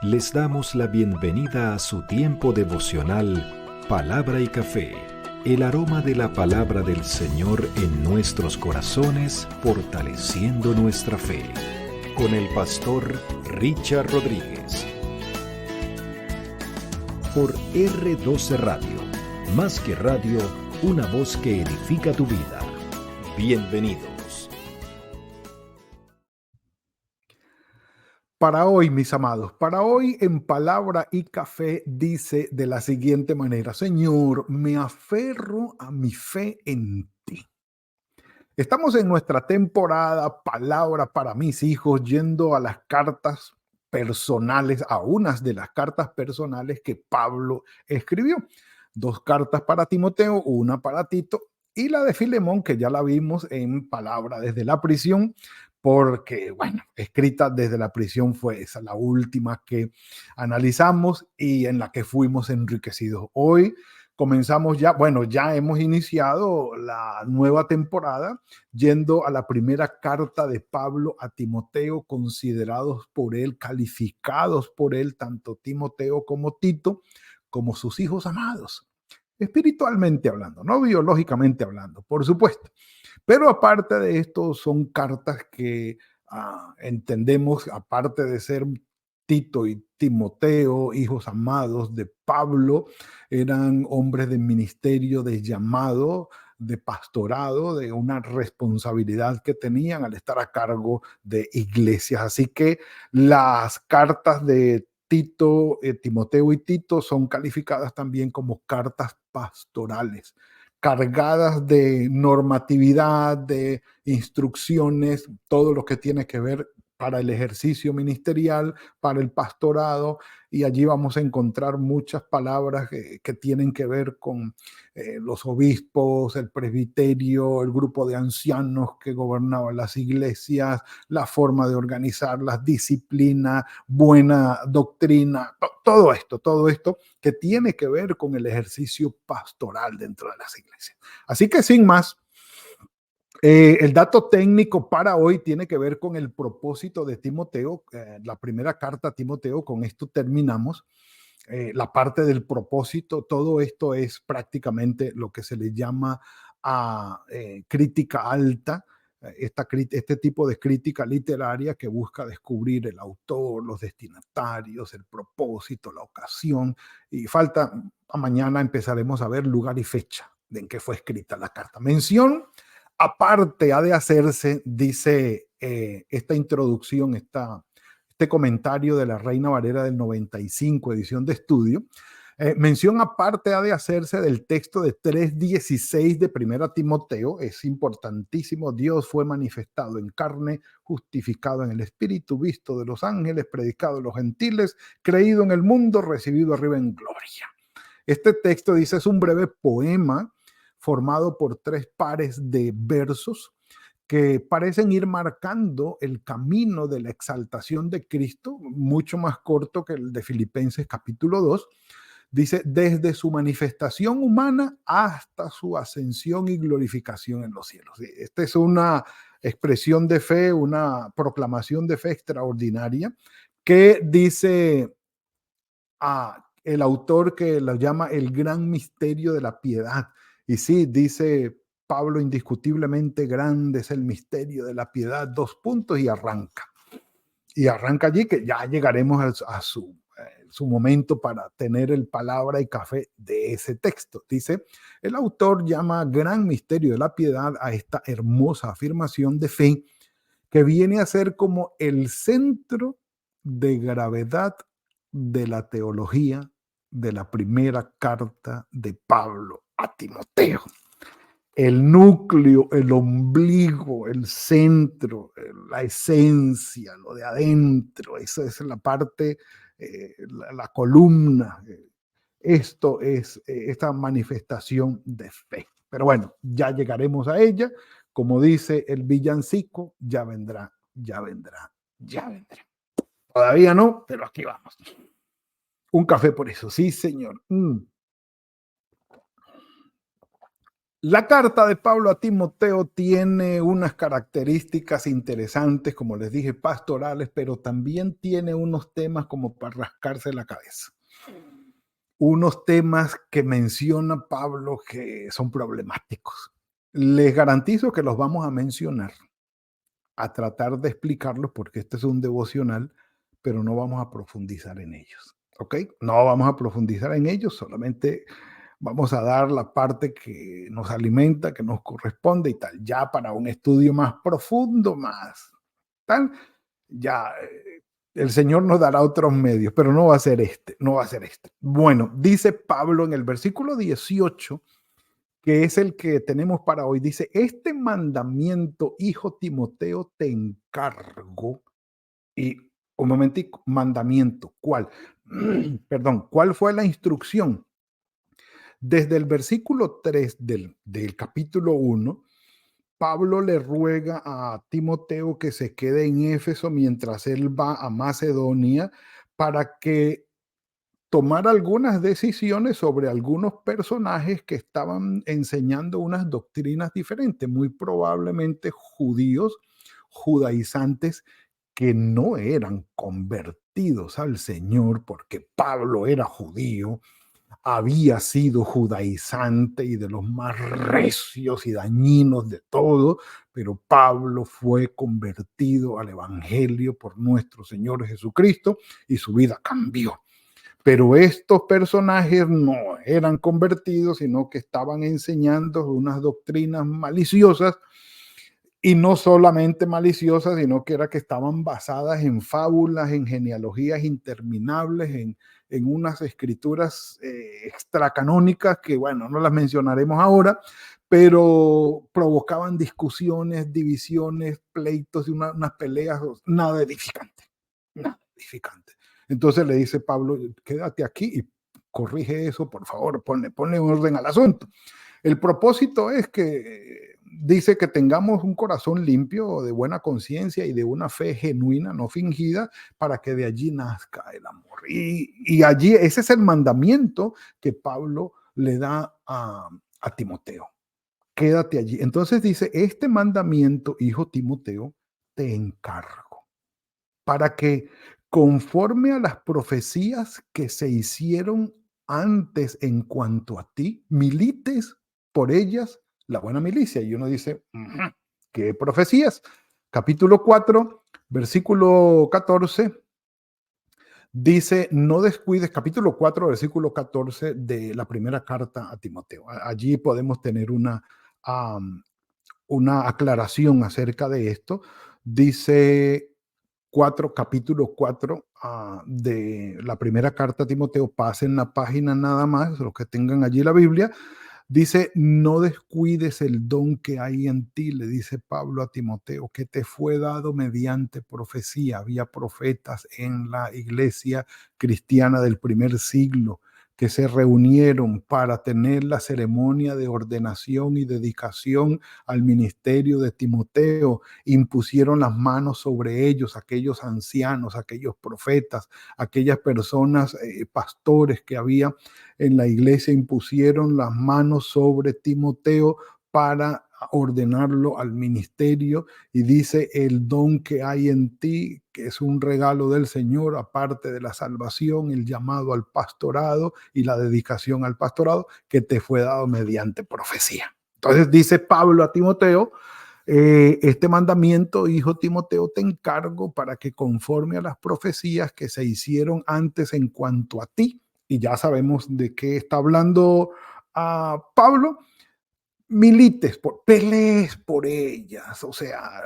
Les damos la bienvenida a su tiempo devocional Palabra y Café, el aroma de la palabra del Señor en nuestros corazones, fortaleciendo nuestra fe. Con el pastor Richard Rodríguez. Por R12 Radio, más que radio, una voz que edifica tu vida. Bienvenidos. Para hoy, mis amados, para hoy en Palabra y Café dice de la siguiente manera: Señor, me aferro a mi fe en ti. Estamos en nuestra temporada Palabra para mis hijos, yendo a las cartas personales, a unas de las cartas personales que Pablo escribió. 2 cartas para Timoteo, una para Tito, y la de Filemón, que ya la vimos en Palabra desde la prisión, porque, bueno, escrita desde la prisión fue esa, la última que analizamos y en la que fuimos enriquecidos. Hoy comenzamos ya, bueno, ya hemos iniciado la nueva temporada yendo a la primera carta de Pablo a Timoteo, considerados por él, calificados por él, tanto Timoteo como Tito, como sus hijos amados, espiritualmente hablando, no biológicamente hablando, por supuesto. Pero aparte de esto, son cartas que entendemos, aparte de ser Tito y Timoteo, hijos amados de Pablo, eran hombres de ministerio, de llamado, de pastorado, de una responsabilidad que tenían al estar a cargo de iglesias. Así que las cartas de Tito, Timoteo y Tito son calificadas también como cartas pastorales, cargadas de normatividad, de instrucciones, todo lo que tiene que ver para el ejercicio ministerial, para el pastorado, y allí vamos a encontrar muchas palabras que tienen que ver con los obispos, el presbiterio, el grupo de ancianos que gobernaban las iglesias, la forma de organizar las disciplinas, buena doctrina, todo esto que tiene que ver con el ejercicio pastoral dentro de las iglesias. Así que sin más, el dato técnico para hoy tiene que ver con el propósito de Timoteo, la primera carta a Timoteo. Con esto terminamos. La parte del propósito, todo esto es prácticamente lo que se le llama crítica alta, este tipo de crítica literaria que busca descubrir el autor, los destinatarios, el propósito, la ocasión, y a mañana empezaremos a ver lugar y fecha de en qué fue escrita la carta. Mención aparte ha de hacerse, dice esta introducción, este comentario de la Reina Valera del 95, edición de estudio. Mención aparte ha de hacerse del texto de 3:16 de 1 Timoteo. Es importantísimo. Dios fue manifestado en carne, justificado en el Espíritu, visto de los ángeles, predicado a los gentiles, creído en el mundo, recibido arriba en gloria. Este texto, dice, es un breve poema formado por 3 pares de versos que parecen ir marcando el camino de la exaltación de Cristo, mucho más corto que el de Filipenses capítulo 2. Dice, desde su manifestación humana hasta su ascensión y glorificación en los cielos. Esta es una expresión de fe, una proclamación de fe extraordinaria que dice el autor, que lo llama el gran misterio de la piedad. Y sí, dice Pablo, indiscutiblemente grande es el misterio de la piedad, 2 puntos, y arranca. Y arranca allí, que ya llegaremos a su momento para tener el palabra y café de ese texto. Dice, el autor llama gran misterio de la piedad a esta hermosa afirmación de fe que viene a ser como el centro de gravedad de la teología de la primera carta de Pablo a Timoteo. El núcleo, el ombligo, el centro, la esencia, lo de adentro, esa es la parte, la columna. Esto es esta manifestación de fe. Pero bueno, ya llegaremos a ella. Como dice el villancico, ya vendrá, ya vendrá, ya vendrá. Todavía no, pero aquí vamos. Un café por eso, sí, señor. La carta de Pablo a Timoteo tiene unas características interesantes, como les dije, pastorales, pero también tiene unos temas como para rascarse la cabeza. Unos temas que menciona Pablo que son problemáticos. Les garantizo que los vamos a mencionar, a tratar de explicarlos, porque este es un devocional, pero no vamos a profundizar en ellos. ¿Ok? No vamos a profundizar en ellos, solamente vamos a dar la parte que nos alimenta, que nos corresponde y tal. Ya para un estudio más profundo, más tal, ya el Señor nos dará otros medios, pero no va a ser este, no va a ser este. Bueno, dice Pablo en el versículo 18, que es el que tenemos para hoy, dice, este mandamiento, hijo Timoteo, te encargo. Y un momentico, mandamiento, ¿cuál? Perdón, ¿cuál fue la instrucción? Desde el versículo 3 del capítulo 1, Pablo le ruega a Timoteo que se quede en Éfeso mientras él va a Macedonia para que tomara algunas decisiones sobre algunos personajes que estaban enseñando unas doctrinas diferentes, muy probablemente judíos, judaizantes, que no eran convertidos al Señor porque Pablo era judío, había sido judaizante y de los más recios y dañinos de todo, pero Pablo fue convertido al Evangelio por nuestro Señor Jesucristo y su vida cambió. Pero estos personajes no eran convertidos, sino que estaban enseñando unas doctrinas maliciosas, y no solamente maliciosas, sino que era que estaban basadas en fábulas, en genealogías interminables, en unas escrituras extracanónicas que, bueno, no las mencionaremos ahora, pero provocaban discusiones, divisiones, pleitos y unas peleas, nada edificante, nada edificante. Entonces le dice Pablo, quédate aquí y corrige eso, por favor, ponle orden al asunto. El propósito es que dice que tengamos un corazón limpio, de buena conciencia y de una fe genuina, no fingida, para que de allí nazca el amor. Y allí ese es el mandamiento que Pablo le da a Timoteo. Quédate allí. Entonces dice, este mandamiento, hijo Timoteo, te encargo para que conforme a las profecías que se hicieron antes en cuanto a ti, milites por ellas la buena milicia. Y uno dice, ¿qué profecías? Capítulo 4, versículo 14, dice, no descuides, capítulo 4, versículo 14 de la primera carta a Timoteo. Allí podemos tener una aclaración acerca de esto. Dice capítulo 4 de la primera carta a Timoteo, pasen la página nada más, los que tengan allí la Biblia, dice, no descuides el don que hay en ti, le dice Pablo a Timoteo, que te fue dado mediante profecía. Había profetas en la iglesia cristiana del primer siglo que se reunieron para tener la ceremonia de ordenación y dedicación al ministerio de Timoteo. Impusieron las manos sobre ellos, aquellos ancianos, aquellos profetas, aquellas personas, pastores que había en la iglesia, impusieron las manos sobre Timoteo para ordenarlo al ministerio, y dice, el don que hay en ti, que es un regalo del Señor, aparte de la salvación, el llamado al pastorado y la dedicación al pastorado, que te fue dado mediante profecía. Entonces dice Pablo a Timoteo, este mandamiento, hijo Timoteo, te encargo para que conforme a las profecías que se hicieron antes en cuanto a ti, y ya sabemos de qué está hablando Pablo, milites, pelees por ellas. O sea,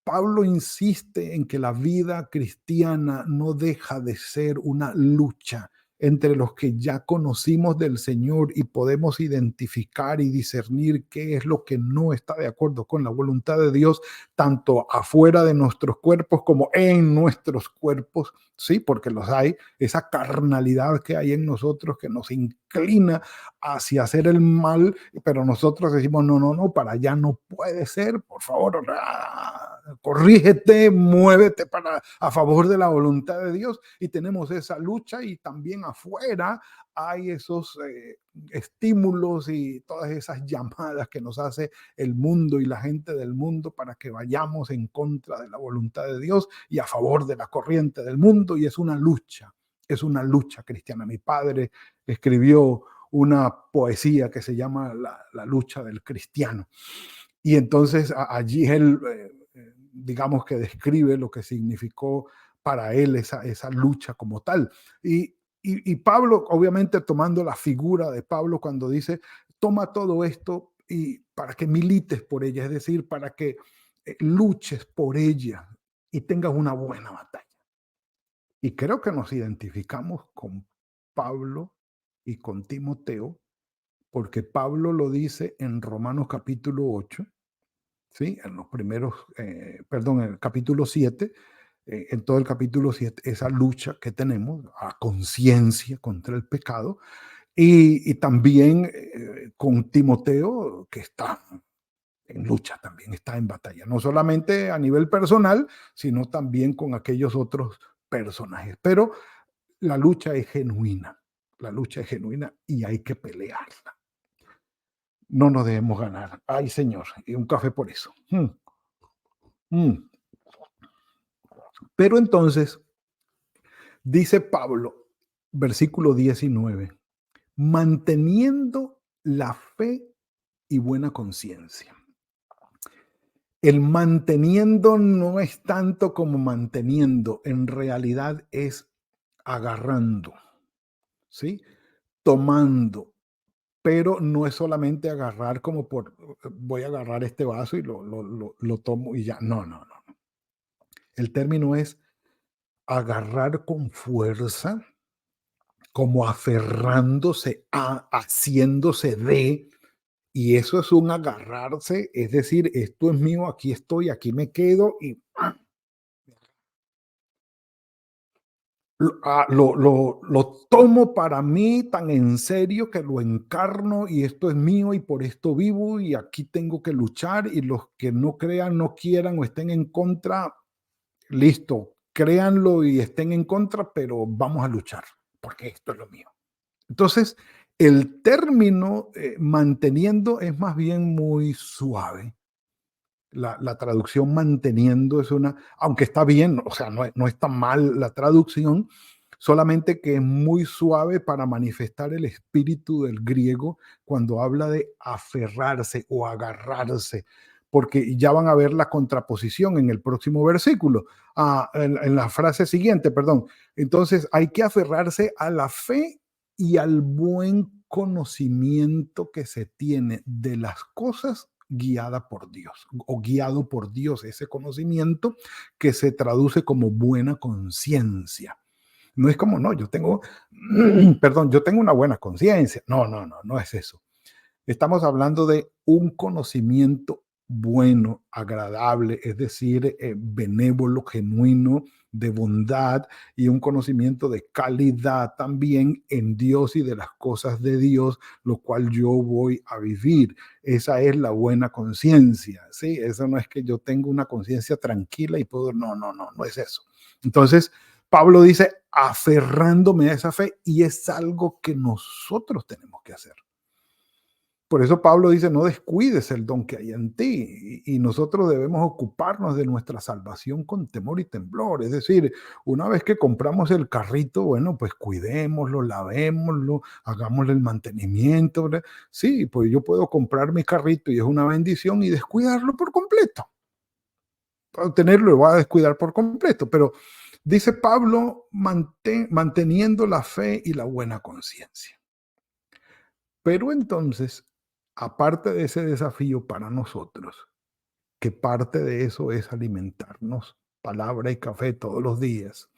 Pablo insiste en que la vida cristiana no deja de ser una lucha entre los que ya conocimos del Señor y podemos identificar y discernir qué es lo que no está de acuerdo con la voluntad de Dios, tanto afuera de nuestros cuerpos como en nuestros cuerpos, sí, porque los hay, esa carnalidad que hay en nosotros que nos inclina hacia hacer el mal, pero nosotros decimos, no, para allá no puede ser, por favor, corrígete, muévete a favor de la voluntad de Dios. Y tenemos esa lucha, y también afuera hay esos estímulos y todas esas llamadas que nos hace el mundo y la gente del mundo para que vayamos en contra de la voluntad de Dios y a favor de la corriente del mundo. Y es una lucha cristiana. Mi padre escribió una poesía que se llama La lucha del cristiano. Y entonces allí él, digamos que describe lo que significó para él esa lucha como tal. Y Pablo, obviamente tomando la figura de Pablo cuando dice, toma todo esto y para que milites por ella, es decir, para que luches por ella y tengas una buena batalla. Y creo que nos identificamos con Pablo y con Timoteo, porque Pablo lo dice en Romanos capítulo 8, ¿sí? En los primeros, en el capítulo 7, en todo el capítulo 7, esa lucha que tenemos a conciencia contra el pecado, y también con Timoteo, que está en lucha, también está en batalla, no solamente a nivel personal, sino también con aquellos otros personajes. Pero la lucha es genuina, y hay que pelearla. No nos debemos ganar. Ay, Señor, y un café por eso. Pero entonces, dice Pablo, versículo 19, manteniendo la fe y buena conciencia. El manteniendo no es tanto como manteniendo, en realidad es agarrando, ¿sí? Tomando, pero no es solamente agarrar como voy a agarrar este vaso y lo tomo y ya. No, no, no. El término es agarrar con fuerza, como aferrándose haciéndose de, y eso es un agarrarse, es decir, esto es mío, aquí estoy, aquí me quedo, y lo tomo para mí tan en serio que lo encarno, y esto es mío y por esto vivo, y aquí tengo que luchar, y los que no crean, no quieran o estén en contra, listo, créanlo y estén en contra, pero vamos a luchar, porque esto es lo mío. Entonces, el término manteniendo es más bien muy suave. La traducción manteniendo es aunque está bien, o sea, no es tan mal la traducción, solamente que es muy suave para manifestar el espíritu del griego cuando habla de aferrarse o agarrarse, porque ya van a ver la contraposición en el próximo versículo, en la frase siguiente, perdón. Entonces, hay que aferrarse a la fe y al buen conocimiento que se tiene de las cosas guiada por Dios o guiado por Dios, ese conocimiento que se traduce como buena conciencia. No es como, no, yo tengo, perdón, yo tengo una buena conciencia. No, no, no, no es eso. Estamos hablando de un conocimiento bueno, agradable, es decir, benévolo, genuino, de bondad, y un conocimiento de calidad también en Dios y de las cosas de Dios, lo cual yo voy a vivir. Esa es la buena conciencia, ¿sí? Eso no es que yo tenga una conciencia tranquila y puedo, no, no, no, no es eso. Entonces, Pablo dice, aferrándome a esa fe, y es algo que nosotros tenemos que hacer. Por eso Pablo dice, no descuides el don que hay en ti, y nosotros debemos ocuparnos de nuestra salvación con temor y temblor. Es decir, una vez que compramos el carrito, bueno, pues cuidémoslo, lavémoslo, hagámosle el mantenimiento. ¿verdad? Sí, pues yo puedo comprar mi carrito y es una bendición, y descuidarlo por completo. Para tenerlo lo voy a descuidar por completo, pero dice Pablo, manteniendo la fe y la buena conciencia. Pero entonces, aparte de ese desafío para nosotros, que parte de eso es alimentarnos palabra y café todos los días,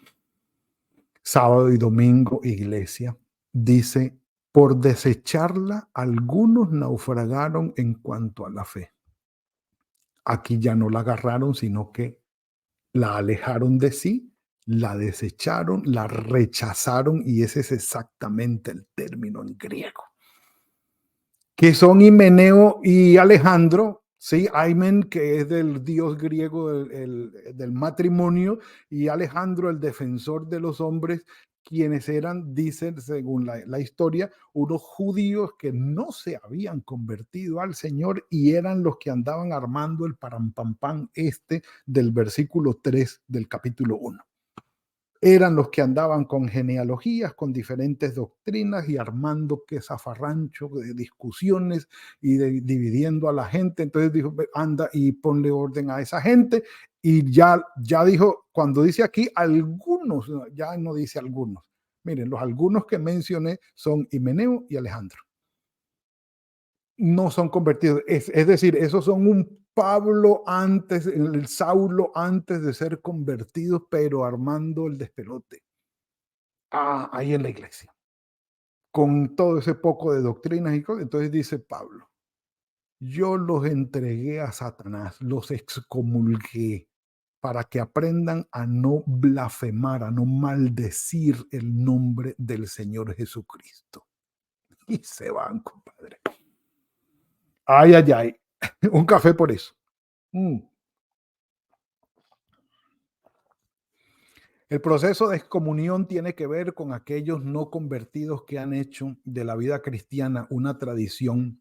sábado y domingo, iglesia, dice, por desecharla, algunos naufragaron en cuanto a la fe. Aquí ya no la agarraron, sino que la alejaron de sí, la desecharon, la rechazaron, y ese es exactamente el término en griego. Que son Himeneo y Alejandro, Sí, Hymen, que es del dios griego del matrimonio, y Alejandro, el defensor de los hombres, quienes eran, dicen, según la historia, unos judíos que no se habían convertido al Señor y eran los que andaban armando el parampampán del versículo 3 del capítulo 1. Eran los que andaban con genealogías, con diferentes doctrinas y armando que zafarrancho de discusiones y dividiendo a la gente. Entonces dijo, anda y ponle orden a esa gente. Y ya dijo, cuando dice aquí algunos, ya no dice algunos. Miren, los algunos que mencioné son Himeneo y Alejandro. No son convertidos. Es decir, esos son un Pablo antes, el Saulo antes de ser convertidos, pero armando el despelote. Ahí en la iglesia. Con todo ese poco de doctrinas y cosas. Entonces dice Pablo, yo los entregué a Satanás, los excomulgué para que aprendan a no blasfemar, a no maldecir el nombre del Señor Jesucristo. Y se van, compadre. Ay, ay, ay. Un café por eso. El proceso de excomunión tiene que ver con aquellos no convertidos que han hecho de la vida cristiana una tradición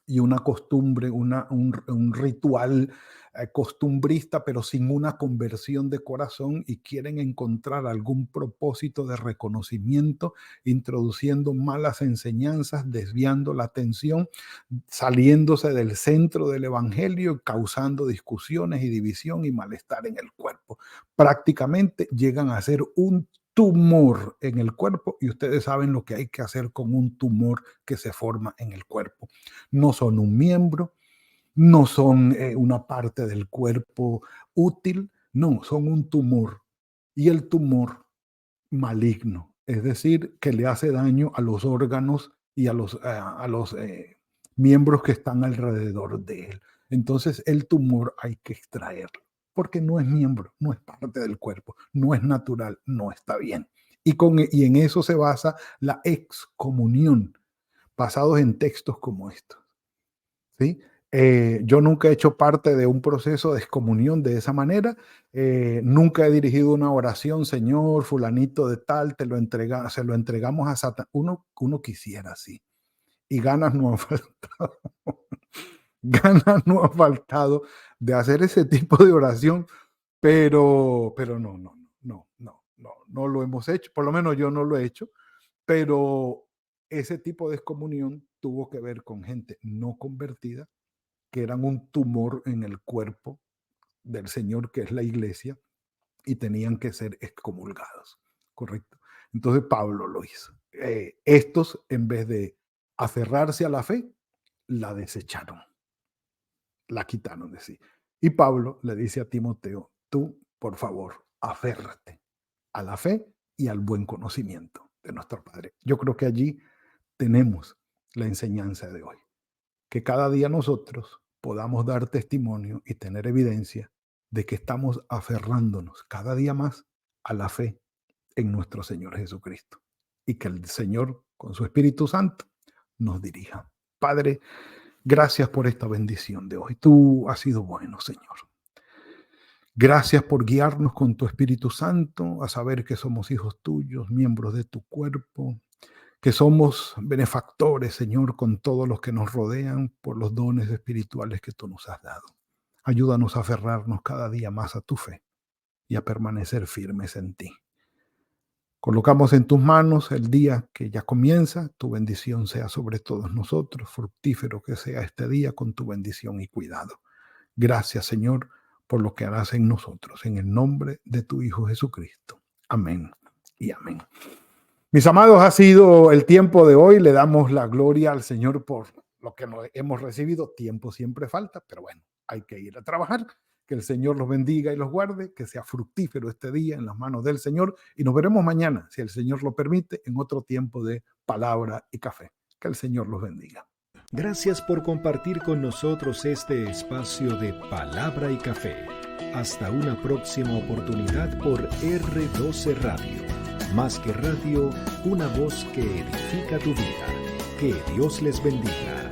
y una costumbre, un ritual costumbrista, pero sin una conversión de corazón, y quieren encontrar algún propósito de reconocimiento, introduciendo malas enseñanzas, desviando la atención, saliéndose del centro del evangelio, causando discusiones y división y malestar en el cuerpo. Prácticamente llegan a ser un tumor en el cuerpo, y ustedes saben lo que hay que hacer con un tumor que se forma en el cuerpo. No son un miembro, no son una parte del cuerpo útil, no, son un tumor. Y el tumor maligno, es decir, que le hace daño a los órganos y a los miembros que están alrededor de él. Entonces el tumor hay que extraerlo, porque no es miembro, no es parte del cuerpo, no es natural, no está bien. Y en eso se basa la excomunión, basados en textos como estos. ¿Sí? Yo nunca he hecho parte de un proceso de excomunión de esa manera. Nunca he dirigido una oración, Señor, fulanito de tal, se lo entregamos a Satanás. Uno quisiera así. Y ganas no han faltado. Ganas no han faltado de hacer ese tipo de oración, pero no lo hemos hecho. Por lo menos yo no lo he hecho, pero ese tipo de excomunión tuvo que ver con gente no convertida, que eran un tumor en el cuerpo del Señor, que es la iglesia, y tenían que ser excomulgados, ¿correcto? Entonces Pablo lo hizo. Estos, en vez de aferrarse a la fe, la desecharon, la quitaron de sí. Y Pablo le dice a Timoteo, tú, por favor, aférrate a la fe y al buen conocimiento de nuestro Padre. Yo creo que allí tenemos la enseñanza de hoy, que cada día nosotros podamos dar testimonio y tener evidencia de que estamos aferrándonos cada día más a la fe en nuestro Señor Jesucristo, y que el Señor, con su Espíritu Santo, nos dirija. Padre, gracias por esta bendición de hoy. Tú has sido bueno, Señor. Gracias por guiarnos con tu Espíritu Santo a saber que somos hijos tuyos, miembros de tu cuerpo, que somos benefactores, Señor, con todos los que nos rodean por los dones espirituales que tú nos has dado. Ayúdanos a aferrarnos cada día más a tu fe y a permanecer firmes en ti. Colocamos en tus manos el día que ya comienza. Tu bendición sea sobre todos nosotros. Fructífero que sea este día con tu bendición y cuidado. Gracias, Señor, por lo que harás en nosotros. En el nombre de tu Hijo Jesucristo. Amén y amén. Mis amados, ha sido el tiempo de hoy. Le damos la gloria al Señor por lo que hemos recibido. Tiempo siempre falta, pero bueno, hay que ir a trabajar. Que el Señor los bendiga y los guarde, que sea fructífero este día en las manos del Señor, y nos veremos mañana, si el Señor lo permite, en otro tiempo de palabra y café. Que el Señor los bendiga. Gracias por compartir con nosotros este espacio de palabra y café. Hasta una próxima oportunidad por R12 Radio. Más que radio, una voz que edifica tu vida. Que Dios les bendiga.